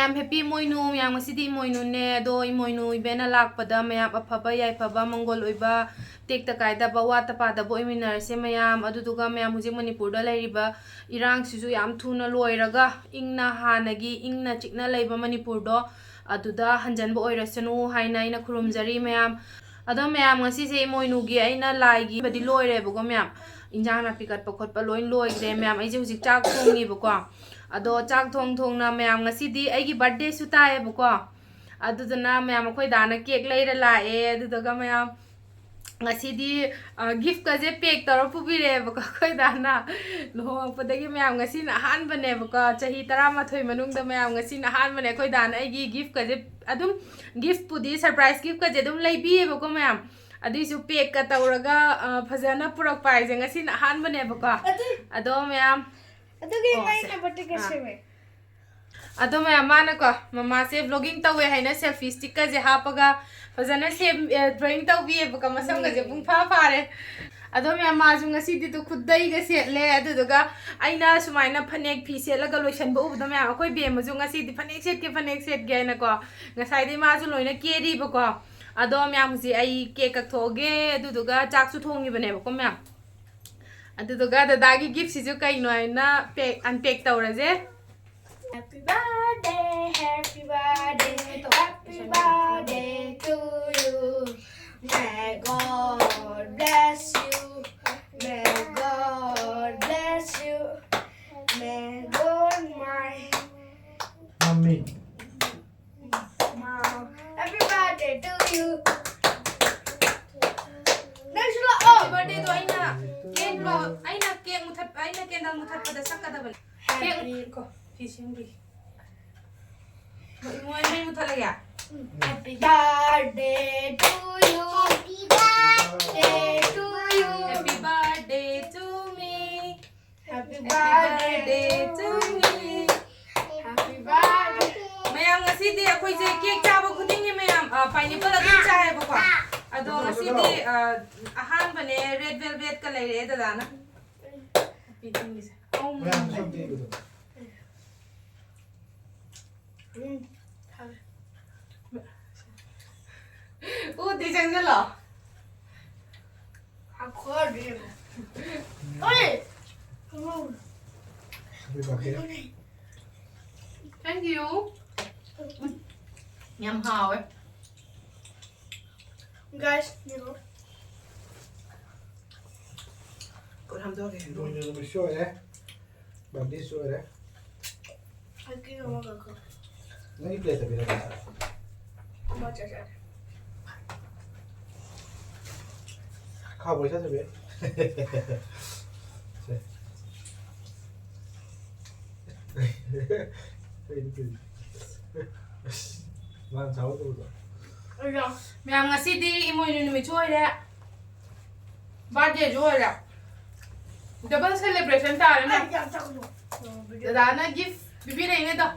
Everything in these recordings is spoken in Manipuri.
mayam happy Imoinu mayam ngasidi Imoinu ne do Imoinu ibena lakpada mayam afaba yaifaba mongol oiba Tekta kaidaba watta padaba oiminarasi mayam aduduga mayam hujik Manipurda lairiba irang sisu yam thuna loiraga ingna hanagi ingna chikna laiba Manipurdo aduda hanjanba oirasanu haina aina khurumjari mayam ado mayam ngasise Imoinu gi aina laigi badi loirebugo mayam injang na pikat pakot pa loin loigre mayam aije hujik chak thongi bako ado chak thong na mayam ngasidi aigi birthday su tae bako aduduna mayam khoi dana cake leira lae adudaga mayam ngasidi gift ka je pack taro pubire bako khoi dana lohopodagi mayam ngasina han bane bako chahi 13 manungda mayam ngasina han bane khoi dana aigi gift ka je adum gift pudi surprise gift ka je dum leibi bako mayam adisu pack ka tawraga phajana purak pai je ngasina han bane bako ado mayam ado mayam mana ko mama se vlogging tawe haina selfie stick ka je hapaga fazana se drawing tawi baka masam ga je pung pha phare ado mayam ma ju ngasi di to khudai ga se le adu daga aina sumaina phanek phi se laga loisan ba ubda mayam akoi be ma ju ngasi di phanek set ge na ko ngasai di ma ju loina keri bako ado mayam ji ai cake ka thoge adu daga chak su thongi bane bako mayam aduduga dadagi gift sisu kaino aina unpack tawraje Happy birthday to you. May God bless you. May God bless you. May God my Mommy. mom. Happy birthday to you. Next happy birthday to aina cake lo aina cake muthat aina candle muthat pada sakada bal cake ko fishing mai muthala ya Happy birthday to you. Happy birthday to you. happy birthday to me Happy birthday to me Happy birthday. mayam ngasi di akhoi je cake chaba khuding ni mayam pineapple adum chae bako ado ngasi di ahan bane red velvet ka leire dadana piting is Mayam something good. di jang jalo Accordion. Oi! Happy birthday. thank you nhầm hào ấy Guys, you know. cô làm cho kìa Rồi giờ mình show đấy. Bạn đi show đấy. I think I'm gonna go. Nó ít lên tại vì là How much is it? khao với sao cho biết. Làm cháu tôi rồi. mẹ ngà xí đi Imoinu mình chơi đấy birthday chơi đấy double celebration ta đấy nè đó là gift bibi này nè đó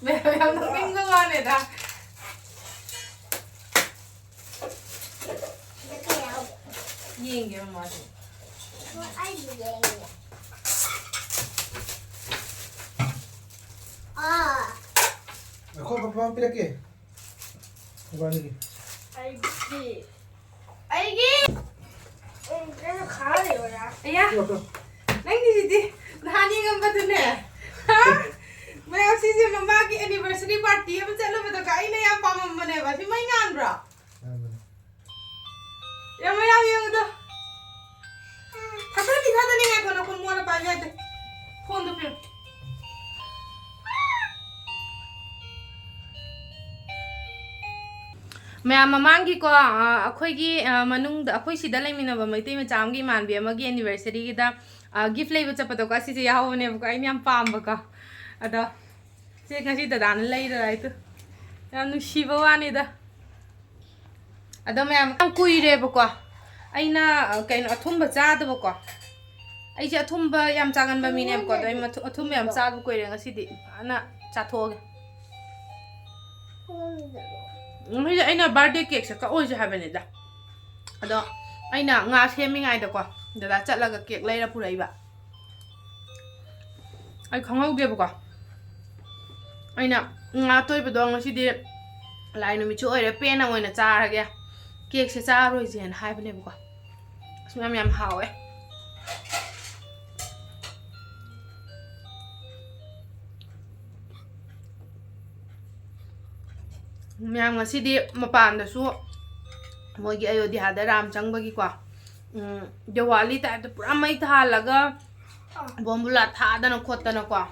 mẹ nó kinh cơ quan này ta nhìn kìa mà Ako papa pila ke. Apa lagi? Cái khá là rồi ạ. ấy à Coba. nãy gì đi hani ngâm vào nè hả mẹ ông xin gì mà ba cái anniversary party em sẽ làm cái cái này em bảo mà nè và thì mấy ngàn rồi em mới làm gì đó thật ra thì nghe thôi nó không mua là bao nhiêu đấy phone được chưa mayam mamangi ko akhoi gi manung da akhoi sida laimina ba mai tema cham gi man bi amagi anniversary gi da gift lei ba chapato ka si ya ho ne ba ai yam pam ba ka ada se ngasi da dan lei da right yam nu shiba wa ni da ada mayam am kui re ba ko aina kaino athumba cha da ba ko ai je athumba yam changan ba mi ne ko dai athumba yam cha ba ko re ngasi di ana cha tho ge aina birthday cake sa ka oi je ha ba ne da ado aina nga semi ngai da ko dada chatlaga cake leira puraiba ai khonghaudebuko aina nga toibado ngasidi lai numichu oire pena oina charage cake se charoi jen haibanebuko asmam yam hawe ꯃꯌꯥꯝ ꯉꯁꯤꯗꯤ ꯃꯄꯥꯟꯗꯁꯨ ꯃꯣꯏꯒꯤ ꯑꯌꯣꯙ꯭ꯌꯥꯗ ꯔꯥꯝ ꯆꯪꯕꯒꯤꯀꯣ ꯗꯤꯋꯥꯂꯤ ꯇꯥꯏꯞꯇ ꯄꯨꯔꯥ ꯃꯩ ꯊꯥꯜꯂꯒ ꯕꯣꯝꯕꯨꯂꯥ ꯊꯥꯗꯅ ꯈꯣꯠꯇꯅꯀꯣ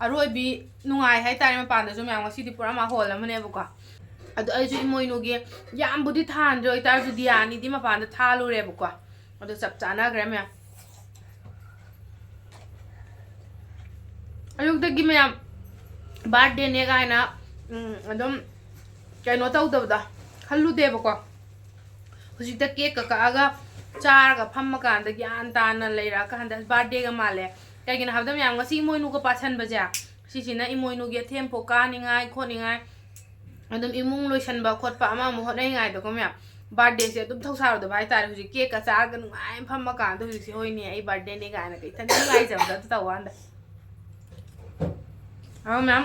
ꯑꯔꯣꯏꯕꯤ ꯅꯨꯡꯉꯥꯏ ꯍꯥꯏꯇꯥꯔꯦ ꯃꯄꯥꯟꯗꯁꯨ ꯃꯌꯥꯝ ꯉꯁꯤꯗꯤ ꯄꯨꯔꯥ ꯃꯍꯣꯜ ꯑꯃꯅꯦꯕꯀꯣ ꯑꯗꯣ ꯑꯩꯁꯨ ꯏꯃꯣꯏꯅꯨꯒꯤ ꯌꯥꯝꯕꯨꯗꯤ ꯊꯥꯟꯗ꯭ꯔꯦ ꯑꯣꯏꯇꯥꯔꯁꯨ ꯗꯤꯌꯥꯅꯤꯗꯤ ꯃꯄꯥꯟꯗ ꯊꯥꯜꯂꯨꯔꯦꯕꯀꯣ ꯑꯗꯣ ꯆꯞ ꯆꯥꯅꯈ꯭ꯔꯦ ꯃꯌꯥꯝ ꯑꯌꯨꯛꯇꯒꯤ ꯃꯌꯥꯝ ꯕꯥꯔꯊꯗꯦꯅꯦ ꯀꯥꯏꯅ ꯑꯗꯨꯝ ꯀꯩꯅꯣ ꯇꯧꯗꯕꯗ ꯈꯜꯂꯨꯗꯦꯕꯀꯣ ꯍꯧꯖꯤꯛꯇ ꯀꯦꯛꯀ ꯀꯛꯑꯒ ꯆꯥꯔꯒ ꯐꯝꯃꯀꯥꯟꯗ ꯒ꯭ꯌꯥꯟ ꯇꯥꯅ ꯂꯩꯔꯛꯑꯀꯥꯟꯗ ꯕꯥꯔꯊꯗꯦꯒ ꯃꯥꯜꯂꯦ ꯀꯩꯒꯤꯅꯣ ꯍꯥꯏꯕꯗ ꯃꯌꯥꯝ ꯉꯁꯤ ꯏꯃꯣꯏꯅꯨꯒ ꯄꯥꯁꯟꯕꯁꯦ ꯁꯤꯁꯤꯅ ꯏꯃꯣꯏꯅꯨꯒꯤ ꯑꯊꯦꯝꯄꯣ ꯀꯥꯅꯤꯡꯉꯥꯏ ꯈꯣꯠꯅꯤꯡꯉꯥꯏ ꯑꯗꯨꯝ ꯏꯃꯨꯡ ꯂꯣꯏꯁꯟꯕ ꯈꯣꯠꯄ ꯑꯃ ꯑꯃ ꯍꯣꯠꯅꯔꯤꯉꯥꯏꯗꯀꯣ ꯃꯌꯥꯝ ꯕꯥꯔꯊꯗꯦꯁꯦ ꯑꯗꯨꯝ ꯊꯧꯁꯥꯔꯨꯗꯕ ꯍꯥꯏꯇꯥꯔꯦ ꯍꯧꯖꯤꯛ ꯀꯦꯛꯀ ꯆꯥꯔꯒ ꯅꯨꯡꯉꯥꯏꯅ ꯐꯝꯃꯀꯥꯟꯗ ꯍꯧꯖꯤꯛꯁꯦ ꯍꯣꯏꯅꯦ ꯑꯩ ꯕꯥꯔꯊꯗꯦꯅꯦ ꯀꯥꯏꯅ ꯏꯊꯟꯇ ꯅꯨꯡꯉꯥꯏꯖꯕꯗꯣ ꯑꯗꯨ ꯇꯧꯀꯥꯟꯗ ꯑꯗꯣ ꯃꯌꯥꯝ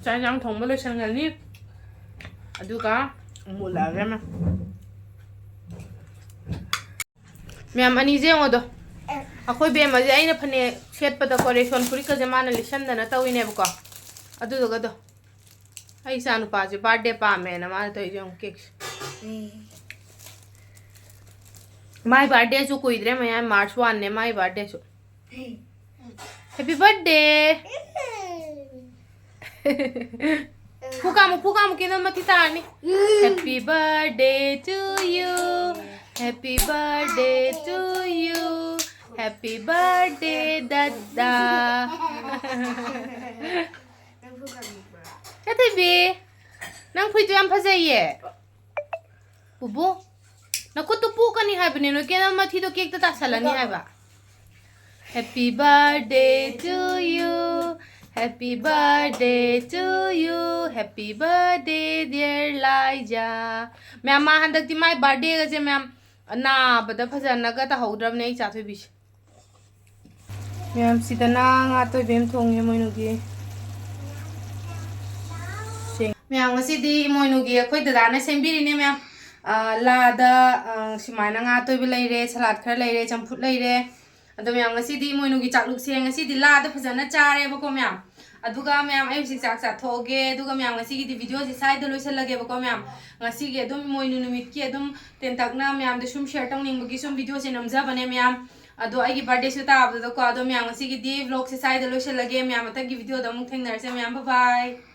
ꯆꯥꯛ ꯏꯟꯁꯥꯡ ꯊꯣꯡꯕ ꯂꯣꯏꯁꯟꯒꯅꯤ ꯑꯗꯨꯒ ꯃꯨꯜꯂꯛꯑꯒꯦ ꯃꯌꯥꯝ ꯑꯅꯤꯁꯦ ꯌꯦꯡꯉꯣꯗꯣ ꯑꯩꯈꯣꯏ ꯕꯦꯝꯃꯁꯦ ꯑꯩꯅ ꯐꯅꯦꯛ ꯁꯦꯠꯄꯗꯀꯣ ꯔꯦꯁꯣꯟ ꯐꯨꯔꯤꯠꯀꯁꯦ ꯃꯥꯅ ꯂꯤꯠꯁꯟꯗꯅ ꯇꯧꯋꯤꯅꯦꯕꯀꯣ ꯑꯗꯨꯗꯨꯒꯗꯣ ꯑꯩ ꯏꯆꯥ ꯅꯨꯄꯥꯁꯦ ꯕꯥꯔꯊꯗꯦ ꯄꯥꯝꯃꯦꯅ ꯃꯥꯅ ꯇꯧꯔꯤꯁꯦ ꯌꯦꯡꯉꯣ ꯀꯦꯛꯁꯦ माय बर्थडे सु कुइद्रे मैं मार्च 1 ने माय बर्थडे सु हैप्पी बर्थडे फुकामु केनल मथि तारनी happy birthday to you happy birthday to you happy birthday दादा हैप्पी नंग फुइदो याम फजाइए बुबू नकुतु पुकनी हाइबने नो केनल मथि तो केक ता सलनी हाइबा happy birthday to you happy birthday to you happy birthday dear Liza ma'am मा हंदकति माय बर्थडे गजे मैम ना बदा फजनगा ता हौद्रबने आई चाथोय बिस मैम सिदना nga toy bem thongye moinugi ma'am ngasi di moinugi khoi dada na sembiri ne ma'am लादा सिमाइना nga toy bi leire salad khara leire champut leire अदो मैम ngasi मोइनुगी चाकलुक से ngasi लादा फजना चारे बको मैम अदुगा मैम आई सिक चाक चाथोगे अदुगा मैम ngasi की वीडियो से साइड लोइसल लगे बको मैम ngasi के अदुम मोइनु निमित की अदुम तेंतकना मैम दे सुम शेयर तंग बगी सुम वीडियो से नमजा बने मैम अदो आई की बर्थडे से ताब दो को अदो मैम ngasi की व्लॉग से साइड लोइसल लगे मैम तक की वीडियो दम थेंगनर से मैम बाय बाय